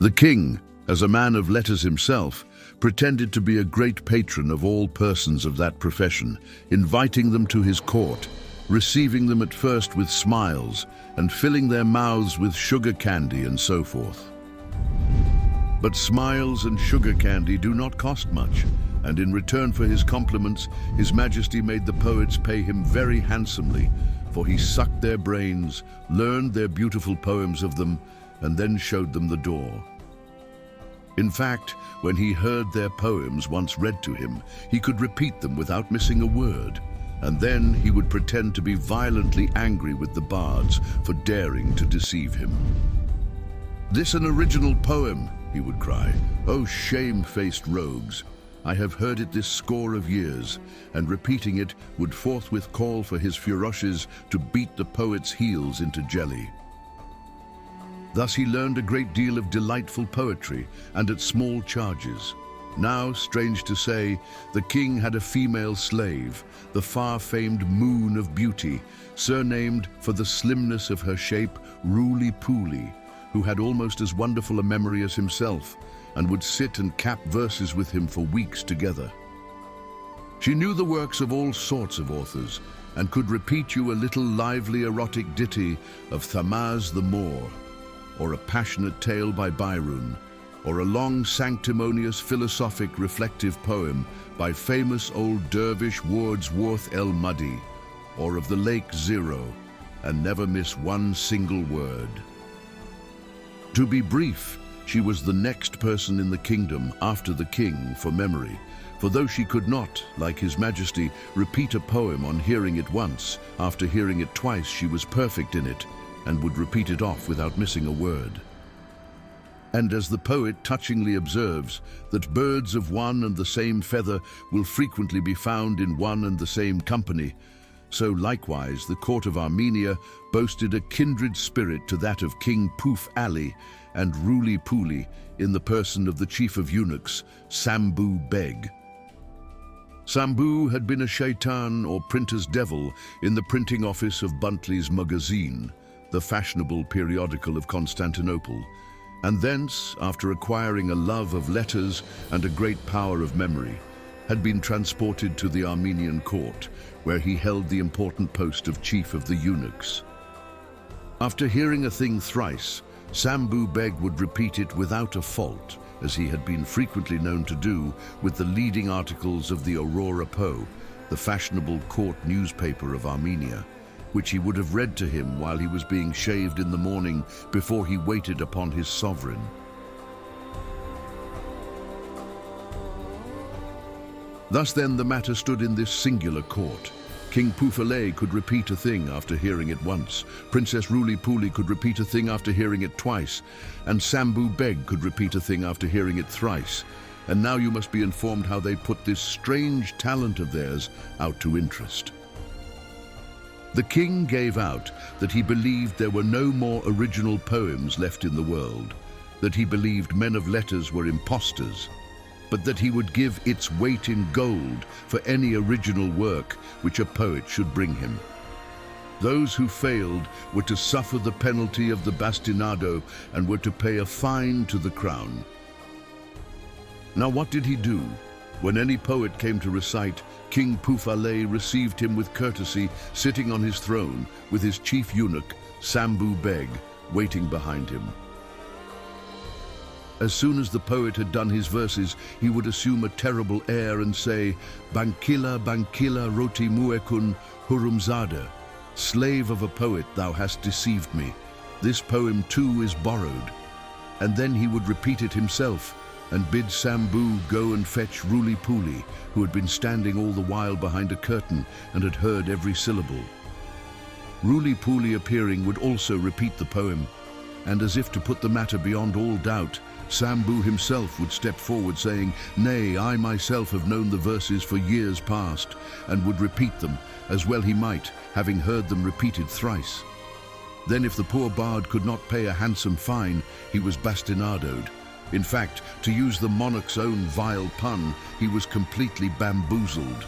The king, as a man of letters himself, pretended to be a great patron of all persons of that profession, inviting them to his court, receiving them at first with smiles, and filling their mouths with sugar candy and so forth. But smiles and sugar candy do not cost much, and in return for his compliments, His Majesty made the poets pay him very handsomely, for he sucked their brains, learned their beautiful poems of them, and then showed them the door. In fact, when he heard their poems once read to him, he could repeat them without missing a word, and then he would pretend to be violently angry with the bards for daring to deceive him. "This an original poem," he would cry. "Oh, shame-faced rogues! I have heard it this score of years," and repeating it would forthwith call for his feroces to beat the poet's heels into jelly. Thus he learned a great deal of delightful poetry, and at small charges. Now, strange to say, the king had a female slave, the far-famed Moon of Beauty, surnamed for the slimness of her shape Roly-Poly, who had almost as wonderful a memory as himself, and would sit and cap verses with him for weeks together. She knew the works of all sorts of authors, and could repeat you a little lively erotic ditty of Thamaz the Moor, or a passionate tale by Byron, or a long sanctimonious philosophic reflective poem by famous old dervish Wordsworth El Muddy, or of the Lake Zero, and never miss one single word. To be brief, she was the next person in the kingdom after the king for memory, for though she could not, like His Majesty, repeat a poem on hearing it once, after hearing it twice she was perfect in it, and would repeat it off without missing a word. And as the poet touchingly observes, that birds of one and the same feather will frequently be found in one and the same company, so likewise the court of Armenia boasted a kindred spirit to that of King Poof Ali and Roly-Poly in the person of the chief of eunuchs, Sambhu Beg. Sambhu had been a shaitan or printer's devil in the printing office of Buntley's Magazine, the fashionable periodical of Constantinople, and thence, after acquiring a love of letters and a great power of memory, had been transported to the Armenian court, where he held the important post of chief of the eunuchs. After hearing a thing thrice, Sambhu Beg would repeat it without a fault, as he had been frequently known to do with the leading articles of the Aurora Po, the fashionable court newspaper of Armenia, which he would have read to him while he was being shaved in the morning before he waited upon his sovereign. Thus then the matter stood in this singular court. King Poof-Ali could repeat a thing after hearing it once, Princess Roly-Poly could repeat a thing after hearing it twice, and Sambhu Beg could repeat a thing after hearing it thrice. And now you must be informed how they put this strange talent of theirs out to interest. The king gave out that he believed there were no more original poems left in the world, that he believed men of letters were impostors, but that he would give its weight in gold for any original work which a poet should bring him. Those who failed were to suffer the penalty of the bastinado and were to pay a fine to the crown. Now what did he do? When any poet came to recite, King Poof-Ali received him with courtesy, sitting on his throne, with his chief eunuch, Sambhu Beg, waiting behind him. As soon as the poet had done his verses, he would assume a terrible air and say, "Bankila, Bankila, Roti Muekun, Hurumzada, slave of a poet, thou hast deceived me. This poem too is borrowed." And then he would repeat it himself, and bid Sambhu go and fetch Roly-Poly, who had been standing all the while behind a curtain and had heard every syllable. Roly-Poly appearing would also repeat the poem, and as if to put the matter beyond all doubt, Sambhu himself would step forward saying, "Nay, I myself have known the verses for years past," and would repeat them, as well he might, having heard them repeated thrice. Then if the poor bard could not pay a handsome fine, he was bastinadoed. In fact, to use the monarch's own vile pun, he was completely bamboozled.